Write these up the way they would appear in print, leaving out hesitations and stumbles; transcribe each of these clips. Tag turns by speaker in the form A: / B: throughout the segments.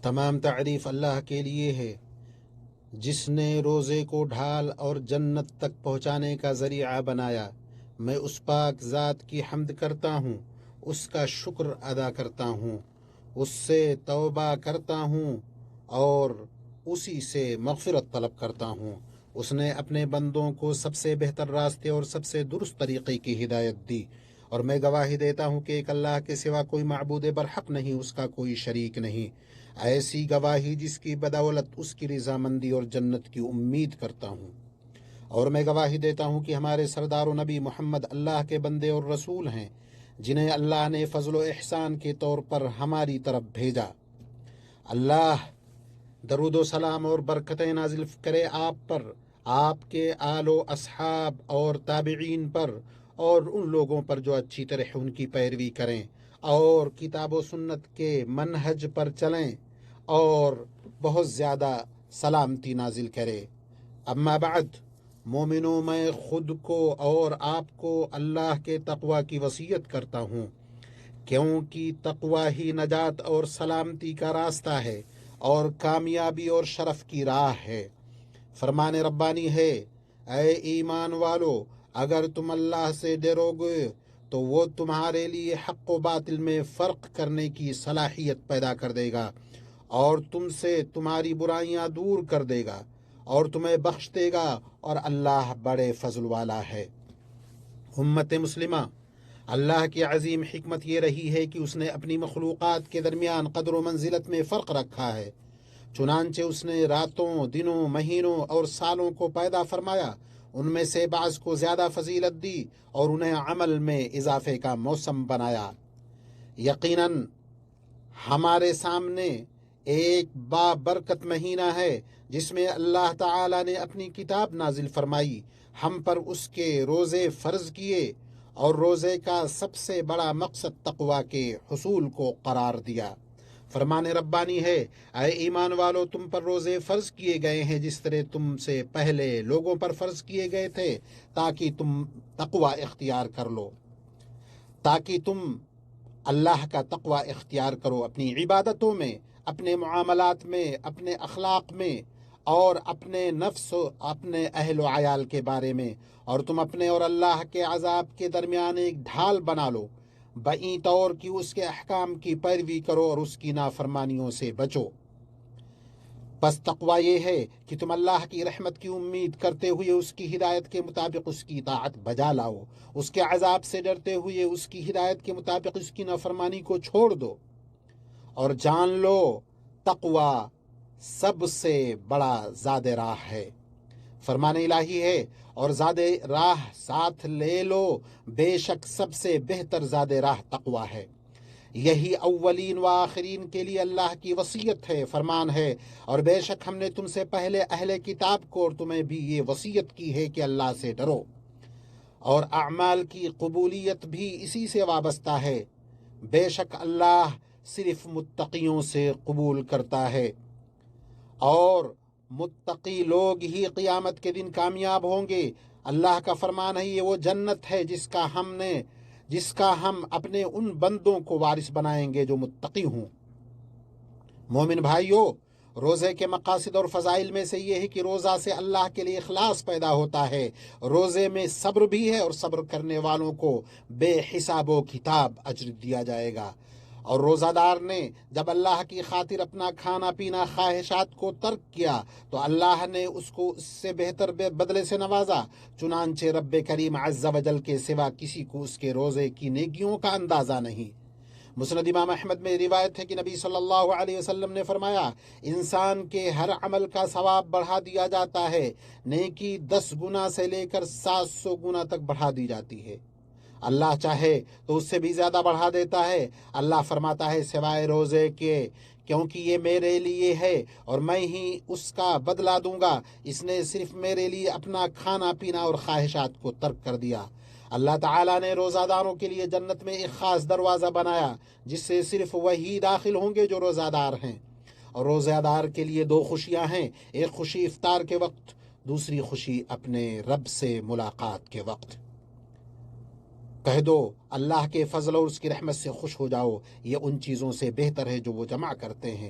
A: تمام تعریف اللہ کے لیے ہے جس نے روزے کو ڈھال اور جنت تک پہنچانے کا ذریعہ بنایا۔ میں اس پاک ذات کی حمد کرتا ہوں، اس کا شکر ادا کرتا ہوں، اس سے توبہ کرتا ہوں اور اسی سے مغفرت طلب کرتا ہوں۔ اس نے اپنے بندوں کو سب سے بہتر راستے اور سب سے درست طریقے کی ہدایت دی، اور میں گواہی دیتا ہوں کہ ایک اللہ کے سوا کوئی معبود برحق نہیں، اس کا کوئی شریک نہیں۔ ایسی گواہی جس کی بدولت اس کی رضامندی اور جنت کی امید کرتا ہوں۔ اور میں گواہی دیتا ہوں کہ ہمارے سردار و نبی محمد اللہ کے بندے اور رسول ہیں، جنہیں اللہ نے فضل و احسان کے طور پر ہماری طرف بھیجا۔ اللہ درود و سلام اور برکتیں نازل کرے آپ پر، آپ کے آل و اصحاب اور تابعین پر، اور ان لوگوں پر جو اچھی طرح ان کی پیروی کریں اور کتاب و سنت کے منہج پر چلیں، اور بہت زیادہ سلامتی نازل کرے۔ اما بعد، مومنوں، میں خود کو اور آپ کو اللہ کے تقوی کی وصیت کرتا ہوں، کیونکہ تقوی ہی نجات اور سلامتی کا راستہ ہے اور کامیابی اور شرف کی راہ ہے۔ فرمان ربانی ہے، اے ایمان والو، اگر تم اللہ سے ڈرو گے تو وہ تمہارے لیے حق و باطل میں فرق کرنے کی صلاحیت پیدا کر دے گا، اور تم سے تمہاری برائیاں دور کر دے گا، اور تمہیں بخش دے گا، اور اللہ بڑے فضل والا ہے۔ امت مسلمہ، اللہ کی عظیم حکمت یہ رہی ہے کہ اس نے اپنی مخلوقات کے درمیان قدر و منزلت میں فرق رکھا ہے۔ چنانچہ اس نے راتوں، دنوں، مہینوں اور سالوں کو پیدا فرمایا، ان میں سے بعض کو زیادہ فضیلت دی اور انہیں عمل میں اضافے کا موسم بنایا۔ یقیناً ہمارے سامنے ایک بابرکت مہینہ ہے جس میں اللہ تعالی نے اپنی کتاب نازل فرمائی، ہم پر اس کے روزے فرض کیے، اور روزے کا سب سے بڑا مقصد تقوی کے حصول کو قرار دیا۔ فرمان ربانی ہے، اے ایمان والو، تم پر روزے فرض کیے گئے ہیں جس طرح تم سے پہلے لوگوں پر فرض کیے گئے تھے، تاکہ تم تقوی اختیار کر لو، تاکہ تم اللہ کا تقوی اختیار کرو اپنی عبادتوں میں، اپنے معاملات میں، اپنے اخلاق میں، اور اپنے نفس، اپنے اہل و عیال کے بارے میں، اور تم اپنے اور اللہ کے عذاب کے درمیان ایک ڈھال بنا لو، بئیں طور کی اس کے احکام کی پیروی کرو اور اس کی نافرمانیوں سے بچو۔ پس تقوی یہ ہے کہ تم اللہ کی رحمت کی امید کرتے ہوئے اس کی ہدایت کے مطابق اس کی اطاعت بجا لاؤ، اس کے عذاب سے ڈرتے ہوئے اس کی ہدایت کے مطابق اس کی نافرمانی کو چھوڑ دو، اور جان لو تقوی سب سے بڑا زاد راہ ہے۔ فرمان الہی ہے، اور زاد راہ ساتھ لے لو، بے شک سب سے بہتر زاد راہ تقوی ہے۔ یہی اولین و آخرین کے لیے اللہ کی وصیت ہے۔ فرمان ہے، اور بے شک ہم نے تم سے پہلے اہل کتاب کو اور تمہیں بھی یہ وصیت کی ہے کہ اللہ سے ڈرو، اور اعمال کی قبولیت بھی اسی سے وابستہ ہے۔ بے شک اللہ صرف متقیوں سے قبول کرتا ہے، اور متقی لوگ ہی قیامت کے دن کامیاب ہوں گے۔ اللہ کا فرمان ہے، یہ وہ جنت ہے جس کا ہم اپنے ان بندوں کو وارث بنائیں گے جو متقی ہوں۔ مومن بھائیو، روزے کے مقاصد اور فضائل میں سے یہ ہے کہ روزہ سے اللہ کے لیے اخلاص پیدا ہوتا ہے۔ روزے میں صبر بھی ہے، اور صبر کرنے والوں کو بے حساب و کتاب اجر دیا جائے گا۔ اور روزہ دار نے جب اللہ کی خاطر اپنا کھانا پینا، خواہشات کو ترک کیا تو اللہ نے اس کو اس سے بہتر بدلے سے نوازا۔ چنانچہ رب کریم عز و جل کے سوا کسی کو اس کے روزے کی نیکیوں کا اندازہ نہیں۔ مسند امام احمد میں روایت ہے کہ نبی صلی اللہ علیہ وسلم نے فرمایا، انسان کے ہر عمل کا ثواب بڑھا دیا جاتا ہے، نیکی 10 گنا سے لے کر 700 گنا تک بڑھا دی جاتی ہے۔ اللہ چاہے تو اس سے بھی زیادہ بڑھا دیتا ہے۔ اللہ فرماتا ہے، سوائے روزے کے، کیونکہ یہ میرے لیے ہے اور میں ہی اس کا بدلہ دوں گا۔ اس نے صرف میرے لیے اپنا کھانا پینا اور خواہشات کو ترک کر دیا۔ اللہ تعالیٰ نے روزہ داروں کے لیے جنت میں ایک خاص دروازہ بنایا جس سے صرف وہی داخل ہوں گے جو روزہ دار ہیں۔ اور روزہ دار کے لیے 2 خوشیاں ہیں، ایک خوشی افطار کے وقت، دوسری خوشی اپنے رب سے ملاقات کے وقت۔ کہہ دو، اللہ کے فضل اور اس کی رحمت سے خوش ہو جاؤ، یہ ان چیزوں سے بہتر ہے جو وہ جمع کرتے ہیں۔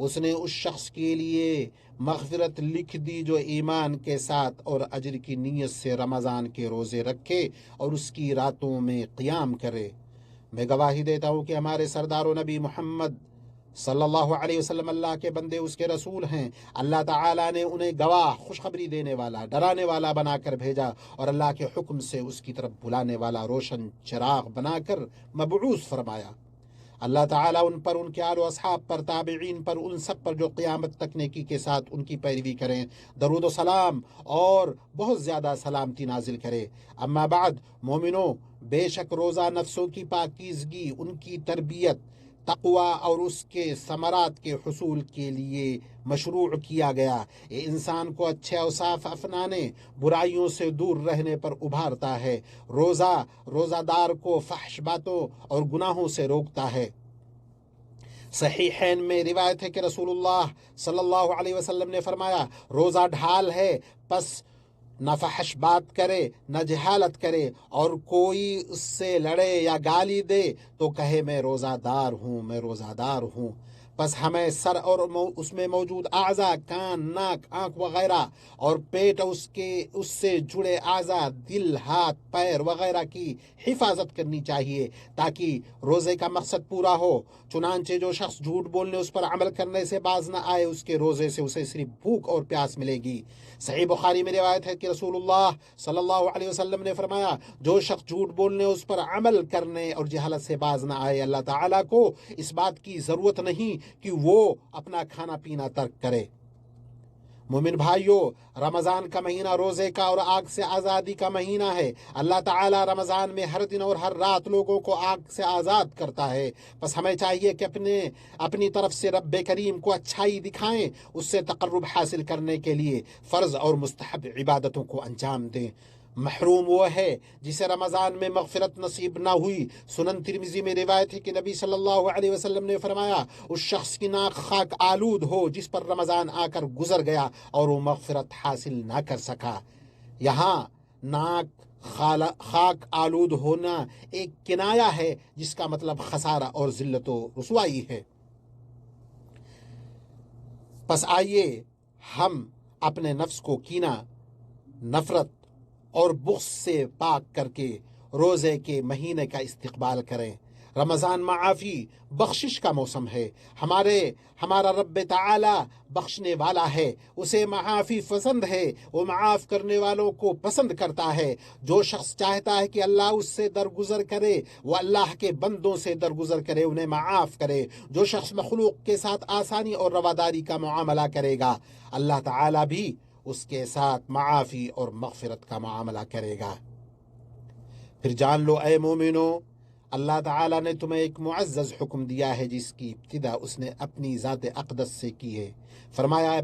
A: اس نے اس شخص کے لیے مغفرت لکھ دی جو ایمان کے ساتھ اور اجر کی نیت سے رمضان کے روزے رکھے اور اس کی راتوں میں قیام کرے۔ میں گواہی دیتا ہوں کہ ہمارے سردار و نبی محمد صلی اللہ علیہ وسلم اللہ کے بندے، اس کے رسول ہیں۔ اللہ تعالیٰ نے انہیں گواہ، خوشخبری دینے والا، ڈرانے والا بنا کر بھیجا اور اللہ کے حکم سے اس کی طرف بلانے والا روشن چراغ بنا کر مبعوث فرمایا۔ اللہ تعالیٰ ان پر، ان کے آل و اصحاب پر، تابعین پر، ان سب پر جو قیامت تک نیکی کے ساتھ ان کی پیروی کریں، درود و سلام اور بہت زیادہ سلامتی نازل کرے۔ اما بعد، مومنو، بے شک روزہ نفسوں کی پاکیزگی، ان کی تربیت، تقوی اور اس کے ثمرات کے حصول کے لیے مشروع کیا گیا۔ یہ انسان کو اچھے اوصاف اپنانے، برائیوں سے دور رہنے پر ابھارتا ہے۔ روزہ دار کو فحش باتوں اور گناہوں سے روکتا ہے۔ صحیحین میں روایت ہے کہ رسول اللہ صلی اللہ علیہ وسلم نے فرمایا، روزہ ڈھال ہے، پس نہ فحش بات کرے، نہ جہالت کرے، اور کوئی اس سے لڑے یا گالی دے تو کہے میں روزہ دار ہوں، میں روزہ دار ہوں۔ پس ہمیں سر اور اس میں موجود اعضاء، کان، ناک، آنکھ وغیرہ، اور پیٹ، اس سے جڑے اعضاء، دل، ہاتھ، پیر وغیرہ کی حفاظت کرنی چاہیے تاکہ روزے کا مقصد پورا ہو۔ چنانچہ جو شخص جھوٹ بولنے، اس پر عمل کرنے سے باز نہ آئے، اس کے روزے سے اسے صرف بھوک اور پیاس ملے گی۔ صحیح بخاری میں روایت ہے کہ رسول اللہ صلی اللہ علیہ وسلم نے فرمایا، جو شخص جھوٹ بولنے، اس پر عمل کرنے اور جہالت سے باز نہ آئے، اللہ تعالیٰ کو اس بات کی ضرورت نہیں کہ وہ اپنا کھانا پینا ترک کرے۔ مومن بھائیو، رمضان کا مہینہ روزے کا اور آگ سے آزادی کا مہینہ ہے۔ اللہ تعالیٰ رمضان میں ہر دن اور ہر رات لوگوں کو آگ سے آزاد کرتا ہے۔ بس ہمیں چاہیے کہ اپنی طرف سے رب کریم کو اچھائی دکھائیں، اس سے تقرب حاصل کرنے کے لیے فرض اور مستحب عبادتوں کو انجام دیں۔ محروم وہ ہے جسے رمضان میں مغفرت نصیب نہ ہوئی۔ سنن ترمذی میں روایت ہے کہ نبی صلی اللہ علیہ وسلم نے فرمایا، اس شخص کی ناک خاک آلود ہو جس پر رمضان آ کر گزر گیا اور وہ مغفرت حاصل نہ کر سکا۔ یہاں ناک خاک آلود ہونا ایک کنایہ ہے جس کا مطلب خسارہ اور ذلت و رسوائی ہے۔ پس آئیے ہم اپنے نفس کو کینہ، نفرت اور بغض سے پاک کر کے روزے کے مہینے کا استقبال کریں۔ رمضان معافی، بخشش کا موسم ہے۔ ہمارا رب تعالی بخشنے والا ہے، اسے معافی پسند ہے، وہ معاف کرنے والوں کو پسند کرتا ہے۔ جو شخص چاہتا ہے کہ اللہ اس سے درگزر کرے، وہ اللہ کے بندوں سے درگزر کرے، انہیں معاف کرے۔ جو شخص مخلوق کے ساتھ آسانی اور رواداری کا معاملہ کرے گا، اللہ تعالی بھی اس کے ساتھ معافی اور مغفرت کا معاملہ کرے گا۔ پھر جان لو اے مومنو، اللہ تعالیٰ نے تمہیں ایک معزز حکم دیا ہے جس کی ابتدا اس نے اپنی ذات اقدس سے کی ہے۔ فرمایا،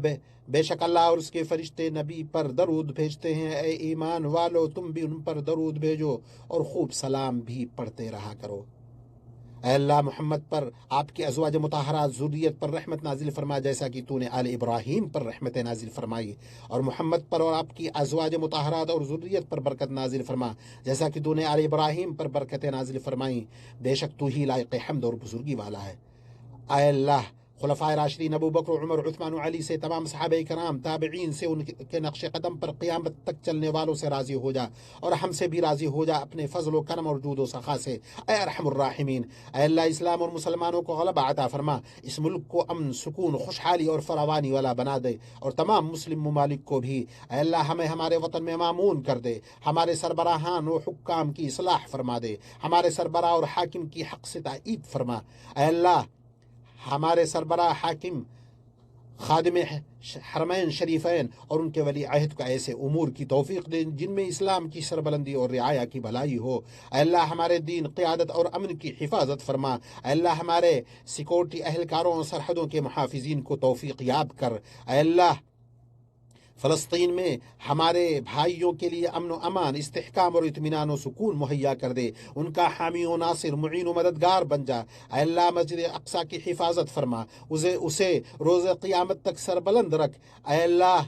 A: بے شک اللہ اور اس کے فرشتے نبی پر درود بھیجتے ہیں، اے ایمان والو تم بھی ان پر درود بھیجو اور خوب سلام بھی پڑھتے رہا کرو۔ اے اللہ، محمد پر، آپ کی ازواج مطہرات، ذریت پر رحمت نازل فرما جیسا کہ تو نے آل ابراہیم پر رحمت نازل فرمائی، اور محمد پر اور آپ کی ازواج مطہرات اور ذریت پر برکت نازل فرما جیسا کہ تو نے آل ابراہیم پر برکت نازل فرمائی۔ بے شک تو ہی لائق حمد اور بزرگی والا ہے۔ اے اللہ، خلفائے راشدین ابو بکر، عمر، عثمان و علی سے، تمام صحابہ کرام، تابعین سے، ان کے نقش قدم پر قیامت تک چلنے والوں سے راضی ہو جا، اور ہم سے بھی راضی ہو جا اپنے فضل و کرم اور جود و سخا سے، اے ارحم الراحمین۔ اے اللہ، اسلام اور مسلمانوں کو غلبہ عطا فرما، اس ملک کو امن، سکون، خوشحالی اور فراوانی والا بنا دے، اور تمام مسلم ممالک کو بھی۔ اے اللہ، ہمیں ہمارے وطن میں مامون کر دے، ہمارے سربراہان و حکام کی اصلاح فرما دے، ہمارے سربراہ اور حاکم کی حق سے تائید فرما۔ اے اللہ، ہمارے سربراہ، حاکم، خادم حرمین شریفین اور ان کے ولی عہد کو ایسے امور کی توفیق دے جن میں اسلام کی سربلندی اور رعایا کی بھلائی ہو۔ اے اللہ، ہمارے دین، قیادت اور امن کی حفاظت فرما۔ اے اللہ، ہمارے سیکورٹی اہلکاروں اور سرحدوں کے محافظین کو توفیق یاب کر۔ اے اللہ، فلسطین میں ہمارے بھائیوں کے لیے امن و امان، استحکام اور اطمینان و سکون مہیا کر دے، ان کا حامی و ناصر، معین و مددگار بن جا۔ اے اللہ، مسجد اقصی کی حفاظت فرما، اسے روز قیامت تک سربلند رکھ۔ اے اللہ،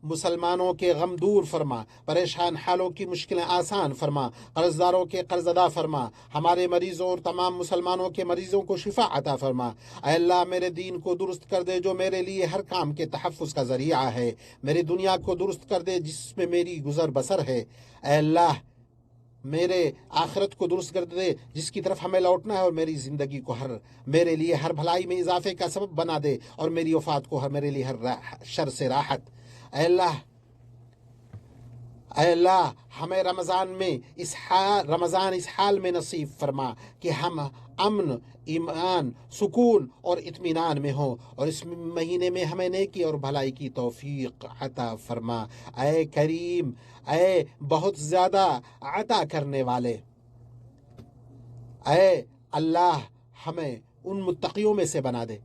A: مسلمانوں کے غم دور فرما، پریشان حالوں کی مشکلیں آسان فرما، قرض داروں کے قرض ادا فرما، ہمارے مریضوں اور تمام مسلمانوں کے مریضوں کو شفا عطا فرما۔ اے اللہ میرے دین کو درست کر دے جو میرے لیے ہر کام کے تحفظ کا ذریعہ ہے، میری دنیا کو درست کر دے جس میں میری گزر بسر ہے۔ اے اللہ میرے آخرت کو درست کر دے جس کی طرف ہمیں لوٹنا ہے، اور میری زندگی کو میرے لیے ہر بھلائی میں اضافے کا سبب بنا دے، اور میری وفات کو میرے لیے ہر شر سے راحت۔ اے اللہ ہمیں رمضان اس حال میں نصیب فرما کہ ہم امن، ایمان، سکون اور اطمینان میں ہوں، اور اس مہینے میں ہمیں نیکی اور بھلائی کی توفیق عطا فرما۔ اے کریم، اے بہت زیادہ عطا کرنے والے، اے اللہ ہمیں ان متقیوں میں سے بنا دے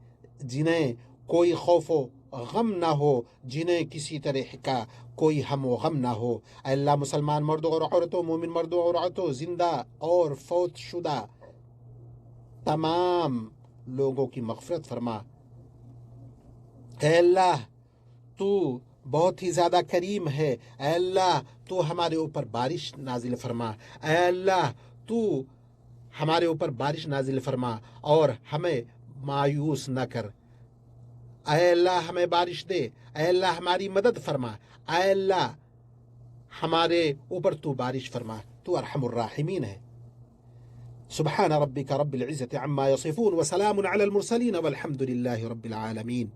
A: جنہیں کوئی خوف و غم نہ ہو، جنہیں کسی طرح کا کوئی ہم و غم نہ ہو۔ اے اللہ مسلمان مردوں اور عورتوں، مومن مردوں اور عورتوں، زندہ اور فوت شدہ تمام لوگوں کی مغفرت فرما۔ اے اللہ تو بہت ہی زیادہ کریم ہے، اے اللہ تو ہمارے اوپر بارش نازل فرما، اے اللہ تو ہمارے اوپر بارش نازل فرما اور ہمیں مایوس نہ کر۔ اے اللہ ہمیں بارش دے، اے اللہ ہماری مدد فرما، اے اللہ ہمارے اوپر تو بارش فرما، تو ارحم الراحمین ہے۔ سبحان ربك رب العزة عما يصفون وسلام على المرسلين والحمد لله رب العالمين۔